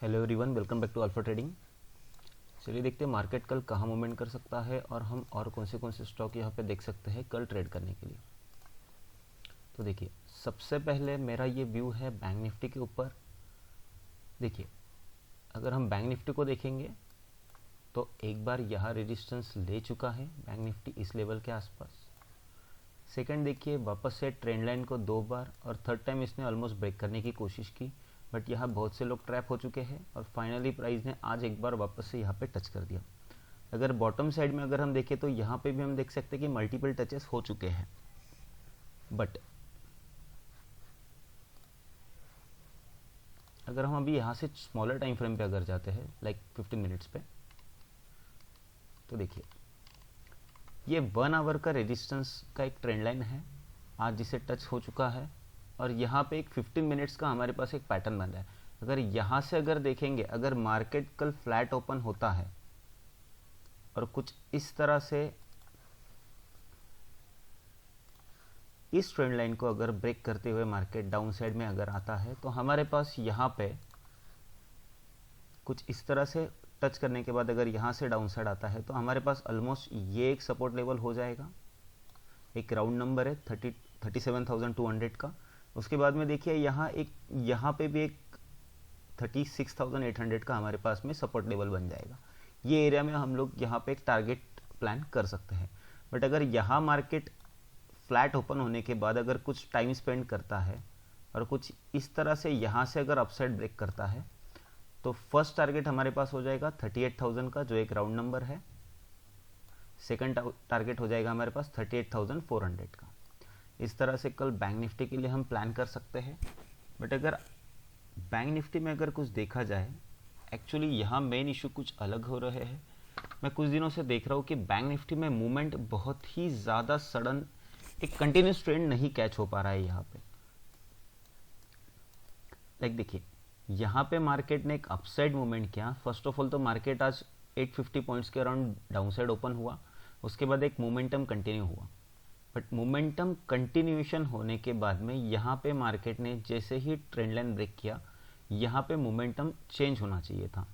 Hello everyone, welcome back to Alpha Trading. चलिए देखते हैं मार्केट कल कहाँ मूवमेंट कर सकता है और हम और कौन से स्टॉक यहाँ पे देख सकते हैं कल ट्रेड करने के लिए। तो देखिए, सबसे पहले मेरा ये व्यू है बैंक निफ्टी के ऊपर। देखिए, अगर हम बैंक निफ्टी को देखेंगे तो एक बार यहाँ रेजिस्टेंस ले चुका है बैंक निफ्टी इस लेवल के आसपास। सेकंड देखिए, वापस से ट्रेंड लाइन को 2 बार और थर्ड टाइम इसने ऑलमोस्ट ब्रेक करने की कोशिश की, बट यहाँ बहुत से लोग ट्रैप हो चुके हैं और फाइनली प्राइस ने आज एक बार वापस से यहाँ पे टच कर दिया। अगर बॉटम साइड में अगर हम देखें तो यहाँ पे भी हम देख सकते हैं कि मल्टीपल टचेस हो चुके हैं, बट अगर हम अभी यहाँ से स्मॉलर टाइम फ्रेम पे अगर जाते हैं लाइक 15 मिनट्स पे, तो देखिए ये 1 आवर का रेजिस्टेंस का एक ट्रेंड लाइन है आज जिसे टच हो चुका है, और यहाँ पे एक 15 मिनट्स का हमारे पास एक पैटर्न बन रहा है। अगर यहाँ से अगर देखेंगे, अगर मार्केट कल फ्लैट ओपन होता है और कुछ इस तरह से इस ट्रेंड लाइन को अगर ब्रेक करते हुए मार्केट डाउन साइड में अगर आता है, तो हमारे पास यहाँ पे कुछ इस तरह से टच करने के बाद अगर यहाँ से डाउन साइड आता है तो हमारे पास ऑलमोस्ट ये एक सपोर्ट लेवल हो जाएगा। एक राउंड नंबर है 37,200 का। उसके बाद में देखिए यहाँ पे भी एक 36,800 का हमारे पास में सपोर्ट लेवल बन जाएगा। ये एरिया में हम लोग यहाँ पे एक टारगेट प्लान कर सकते हैं। बट अगर यहाँ मार्केट फ्लैट ओपन होने के बाद अगर कुछ टाइम स्पेंड करता है और कुछ इस तरह से यहाँ से अगर अपसाइड ब्रेक करता है, तो फर्स्ट टारगेट हमारे पास हो जाएगा 38,000 का, जो एक राउंड नंबर है। सेकंड टारगेट हो जाएगा हमारे पास 38,400 का। इस तरह से कल बैंक निफ्टी के लिए हम प्लान कर सकते हैं। बट अगर बैंक निफ्टी में अगर कुछ देखा जाए, एक्चुअली यहाँ मेन इशू कुछ अलग हो रहे हैं। मैं कुछ दिनों से देख रहा हूँ कि बैंक निफ्टी में मूवमेंट बहुत ही ज़्यादा सडन, एक कंटिन्यूस ट्रेंड नहीं कैच हो पा रहा है यहाँ पे। लाइक देखिए, यहाँ पे मार्केट ने एक अपसाइड मूवमेंट किया। फर्स्ट ऑफ ऑल तो मार्केट आज 850 पॉइंट्स के अराउंड डाउन साइड ओपन हुआ, उसके बाद एक मोमेंटम कंटिन्यू हुआ। बट मोमेंटम कंटिन्यूएशन होने के बाद में यहाँ पे मार्केट ने जैसे ही ट्रेंड लाइन ब्रेक किया, यहाँ पे मोमेंटम चेंज होना चाहिए था,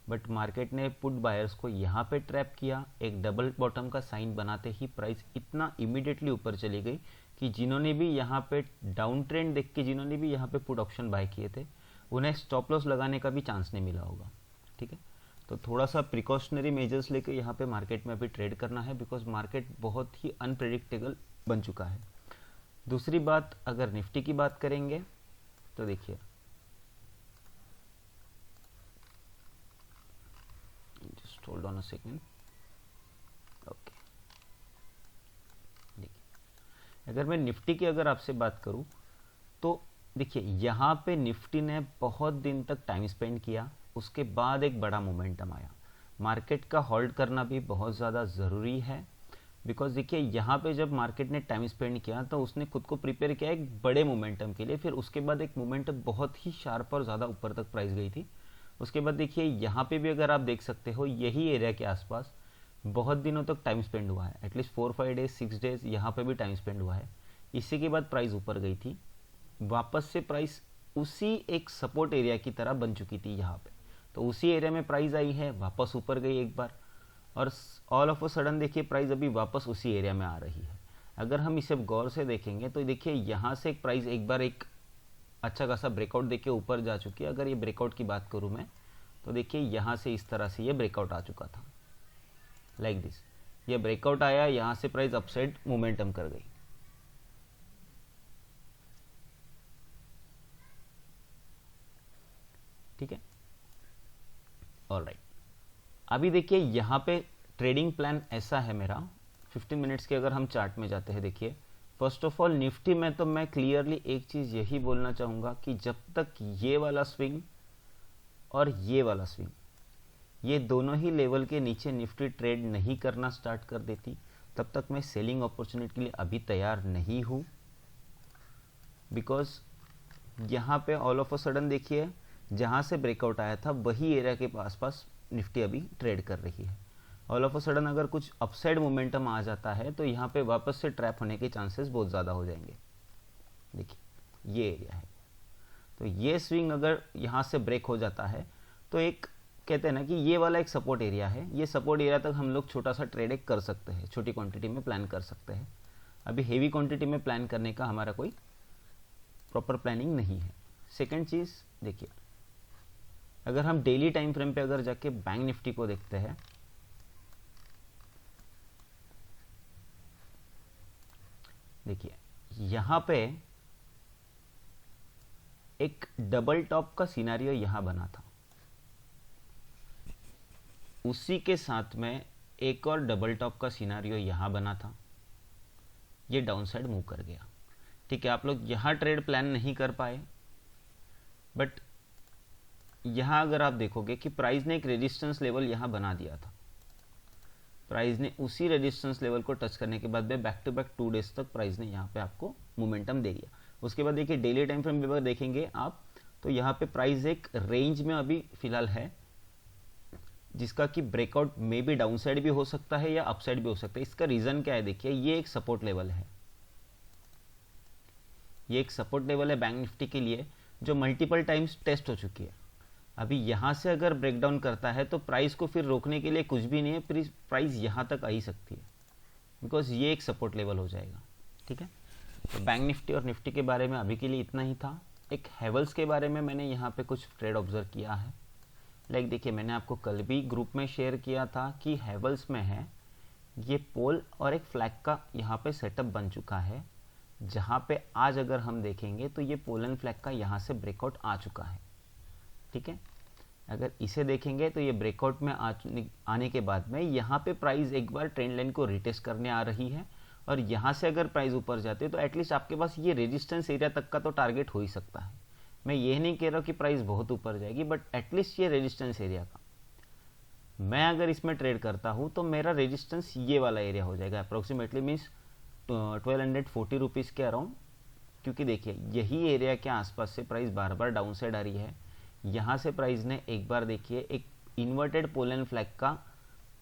बट मार्केट ने पुट बायर्स को यहाँ पे ट्रैप किया। एक डबल बॉटम का साइन बनाते ही प्राइस इतना इमीडिएटली ऊपर चली गई कि जिन्होंने भी यहाँ पे डाउन ट्रेंड देख के जिन्होंने भी यहाँ पे पुट ऑप्शन बाय किए थे, उन्हें स्टॉप लॉस लगाने का भी चांस नहीं मिला होगा। ठीक है, तो थोड़ा सा प्रिकॉशनरी मेजर्स लेके यहाँ पे मार्केट में अभी ट्रेड करना है, बिकॉज मार्केट बहुत ही अनप्रेडिक्टेबल बन चुका है। दूसरी बात, अगर निफ्टी की बात करेंगे तो देखिए, just hold on a second. Okay, देखिए अगर मैं निफ्टी की अगर आपसे बात करूं तो देखिए यहाँ पे निफ्टी ने बहुत दिन तक टाइम स्पेंड किया, उसके बाद एक बड़ा मोमेंटम आया। मार्केट का होल्ड करना भी बहुत ज़्यादा ज़रूरी है, बिकॉज देखिए यहाँ पे जब मार्केट ने टाइम स्पेंड किया तो उसने खुद को प्रिपेयर किया एक बड़े मोमेंटम के लिए। फिर उसके बाद एक मोमेंटम बहुत ही शार्प और ज़्यादा ऊपर तक प्राइस गई थी। उसके बाद देखिए यहाँ पे भी अगर आप देख सकते हो, यही एरिया के आसपास बहुत दिनों तक टाइम स्पेंड हुआ है, एटलीस्ट 4-5 डेज 6 डेज यहाँ पे भी टाइम स्पेंड हुआ है। इसी के बाद प्राइस ऊपर गई थी, वापस से प्राइस उसी एक सपोर्ट एरिया की तरह बन चुकी थी यहाँ पे, तो उसी एरिया में प्राइस आई है, वापस ऊपर गई एक बार, और ऑल ऑफ अ सडन देखिए प्राइस अभी वापस उसी एरिया में आ रही है। अगर हम इसे गौर से देखेंगे तो देखिए यहाँ से एक प्राइस एक बार एक अच्छा खासा ब्रेकआउट देके ऊपर जा चुकी है। अगर ये ब्रेकआउट की बात करूँ मैं, तो देखिए यहाँ से इस तरह से ये ब्रेकआउट आ चुका था, लाइक दिस। ये ब्रेकआउट आया, यहाँ से प्राइस अपसाइड मोमेंटम कर गई। ठीक है, ऑलराइट। अभी देखिए यहाँ पे ट्रेडिंग प्लान ऐसा है मेरा 15 मिनट्स के। अगर हम चार्ट में जाते हैं, देखिए फर्स्ट ऑफ ऑल निफ्टी में तो मैं क्लियरली एक चीज़ यही बोलना चाहूँगा कि जब तक ये वाला स्विंग और ये वाला स्विंग, ये दोनों ही लेवल के नीचे निफ्टी ट्रेड नहीं करना स्टार्ट कर देती, तब तक मैं सेलिंग अपॉर्चुनिटी के लिए अभी तैयार नहीं हूँ। बिकॉज यहाँ पे ऑल ऑफ अ सडन देखिए जहाँ से ब्रेकआउट आया था वही एरिया के आसपास निफ्टी अभी ट्रेड कर रही है। ऑल ऑफ अ सडन अगर कुछ अपसाइड मोमेंटम आ जाता है तो यहाँ पे वापस से ट्रैप होने के चांसेस बहुत ज़्यादा हो जाएंगे। देखिए ये एरिया है, तो ये स्विंग अगर यहाँ से ब्रेक हो जाता है तो एक कहते हैं ना कि ये वाला एक सपोर्ट एरिया है, ये सपोर्ट एरिया तक हम लोग छोटा सा ट्रेड कर सकते हैं, छोटी क्वांटिटी में प्लान कर सकते हैं। अभी हेवी क्वांटिटी में प्लान करने का हमारा कोई प्रॉपर प्लानिंग नहीं है। सेकंड चीज़ देखिए, अगर हम डेली टाइम फ्रेम पे अगर जाके बैंक निफ्टी को देखते हैं, देखिए यहाँ पे एक डबल टॉप का सिनेरियो यहाँ बना था, उसी के साथ में एक और डबल टॉप का सिनेरियो यहाँ बना था, ये डाउन साइड मूव कर गया। ठीक है, आप लोग यहाँ ट्रेड प्लान नहीं कर पाए, बट यहाँ अगर आप देखोगे कि प्राइस ने एक रेजिस्टेंस लेवल यहाँ बना दिया था, प्राइस ने उसी रेजिस्टेंस लेवल को टच करने के बाद में बैक टू बैक 2 डेज तक प्राइस ने यहाँ पे आपको मोमेंटम दे दिया। उसके बाद देखिए डेली टाइम फ्रेम पे देखेंगे आप, तो यहाँ पे प्राइस एक रेंज में अभी फिलहाल है, जिसका कि ब्रेकआउट में भी डाउन साइड भी हो सकता है या अप साइड भी हो सकता है। इसका रीजन क्या है, देखिए ये एक सपोर्ट लेवल है, ये एक सपोर्ट लेवल है बैंक निफ्टी के लिए, जो मल्टीपल टाइम्स टेस्ट हो चुकी है। अभी यहाँ से अगर ब्रेकडाउन करता है तो प्राइस को फिर रोकने के लिए कुछ भी नहीं है, फिर प्राइस यहाँ तक आ ही सकती है, बिकॉज ये एक सपोर्ट लेवल हो जाएगा। ठीक है, तो बैंक निफ्टी और निफ्टी के बारे में अभी के लिए इतना ही था। एक हैवल्स के बारे में मैंने यहाँ पे कुछ ट्रेड ऑब्जर्व किया है। लाइक देखिए, मैंने आपको कल भी ग्रुप में शेयर किया था कि हैवल्स में है ये पोल और एक फ्लैग का यहाँ पे सेटअप बन चुका है, जहाँ पे आज अगर हम देखेंगे तो ये पोल एंड फ्लैग का यहाँ से ब्रेकआउट आ चुका है। ठीक है, अगर इसे देखेंगे तो ये ब्रेकआउट में आने के बाद में यहाँ पे प्राइस एक बार ट्रेंड लाइन को रिटेस्ट करने आ रही है, और यहाँ से अगर प्राइस ऊपर जाते तो एटलीस्ट आपके पास ये रेजिस्टेंस एरिया तक का तो टारगेट हो ही सकता है। मैं ये नहीं कह रहा कि प्राइस बहुत ऊपर जाएगी, बट एटलीस्ट ये रेजिस्टेंस एरिया का मैं अगर इसमें ट्रेड करता हूँ तो मेरा रेजिस्टेंस ये वाला एरिया हो जाएगा, अप्रोक्सीमेटली मीन्स 1240 रुपीज़ के अराउंड। क्योंकि देखिए यही एरिया के आसपास से प्राइस बार बार डाउन साइड आ रही है। यहाँ से प्राइस ने एक बार देखिए एक इन्वर्टेड पोल एंड फ्लैग का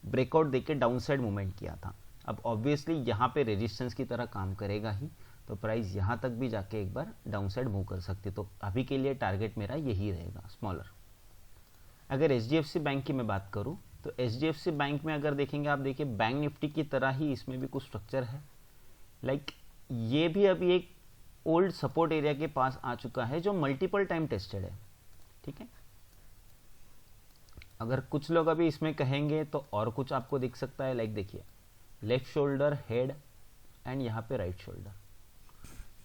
ब्रेकआउट देके डाउन साइड मूवमेंट किया था। अब ऑब्वियसली यहाँ पे रेजिस्टेंस की तरह काम करेगा ही, तो प्राइस यहाँ तक भी जाके एक बार डाउन साइड मूव कर सकती है। तो अभी के लिए टारगेट मेरा यही रहेगा, स्मॉलर। अगर HDFC बैंक की मैं बात करूँ तो HDFC बैंक में अगर देखेंगे आप, देखिए बैंक निफ्टी की तरह ही इसमें भी कुछ स्ट्रक्चर है। लाइक ये भी अभी एक ओल्ड सपोर्ट एरिया के पास आ चुका है जो मल्टीपल टाइम टेस्टेड है। ठीक है, अगर कुछ लोग अभी इसमें कहेंगे तो और कुछ आपको दिख सकता है। लाइक देखिए लेफ्ट शोल्डर, हेड एंड यहाँ पे राइट शोल्डर।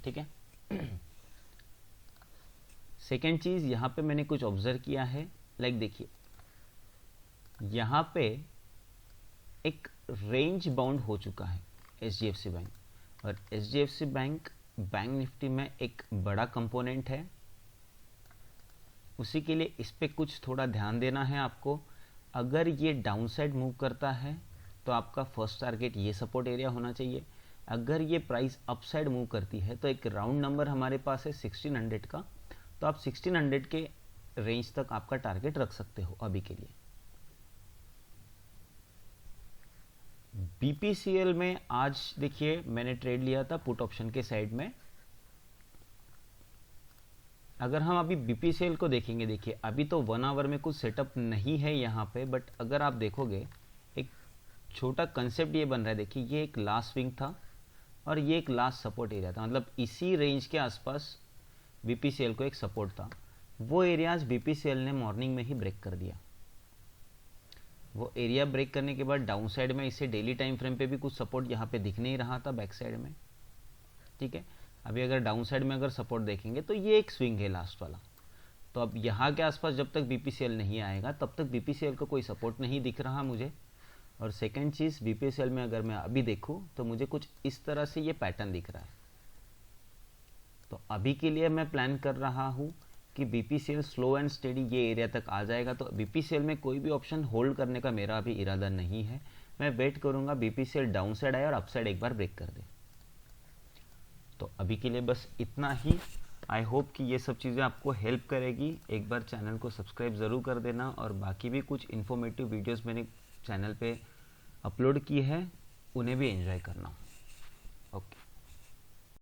ठीक है, सेकेंड चीज यहाँ पे मैंने कुछ ऑब्जर्व किया है। लाइक देखिए यहाँ पे एक रेंज बाउंड हो चुका है HDFC बैंक, और HDFC बैंक बैंक निफ्टी में एक बड़ा कंपोनेंट है। उसी के लिए इस पे कुछ थोड़ा ध्यान देना है आपको। अगर ये डाउन साइड मूव करता है तो आपका फर्स्ट टारगेट ये सपोर्ट एरिया होना चाहिए। अगर ये प्राइस अप साइड मूव करती है तो एक राउंड नंबर हमारे पास है 1600 का, तो आप 1600 के रेंज तक आपका टारगेट रख सकते हो अभी के लिए। BPCL में आज देखिए मैंने ट्रेड लिया था पुट ऑप्शन के साइड में। अगर हम अभी BPCL को देखेंगे, देखिए अभी तो 1 आवर में कुछ सेटअप नहीं है यहाँ पे, बट अगर आप देखोगे एक छोटा कंसेप्ट ये बन रहा है। देखिए ये एक लास्ट स्विंग था और ये एक लास्ट सपोर्ट एरिया था, मतलब इसी रेंज के आसपास BPCL को एक सपोर्ट था। वो एरियाज BPCL ने मॉर्निंग में ही ब्रेक कर दिया। वो एरिया ब्रेक करने के बाद डाउन साइड में इसे डेली टाइम फ्रेम पे भी कुछ सपोर्ट यहाँ पे दिख नहीं रहा था बैक साइड में। ठीक है, अभी अगर डाउन साइड में अगर सपोर्ट देखेंगे तो ये एक स्विंग है लास्ट वाला। तो अब यहाँ के आसपास जब तक BPCL नहीं आएगा तब तक BPCL को कोई सपोर्ट नहीं दिख रहा मुझे। और सेकंड चीज़ BPCL में अगर मैं अभी देखूँ तो मुझे कुछ इस तरह से ये पैटर्न दिख रहा है। तो अभी के लिए मैं प्लान कर रहा हूँ कि BPCL स्लो एंड स्टेडी ये एरिया तक आ जाएगा, तो BPCL में कोई भी ऑप्शन होल्ड करने का मेरा अभी इरादा नहीं है। मैं वेट करूँगा BPCL डाउन साइड आए और अप साइड एक बार ब्रेक कर दे। तो अभी के लिए बस इतना ही। आई होप कि ये सब चीज़ें आपको हेल्प करेगी। एक बार चैनल को सब्सक्राइब ज़रूर कर देना, और बाकी भी कुछ इन्फॉर्मेटिव वीडियोस मैंने चैनल पे अपलोड की है, उन्हें भी एंजॉय करना।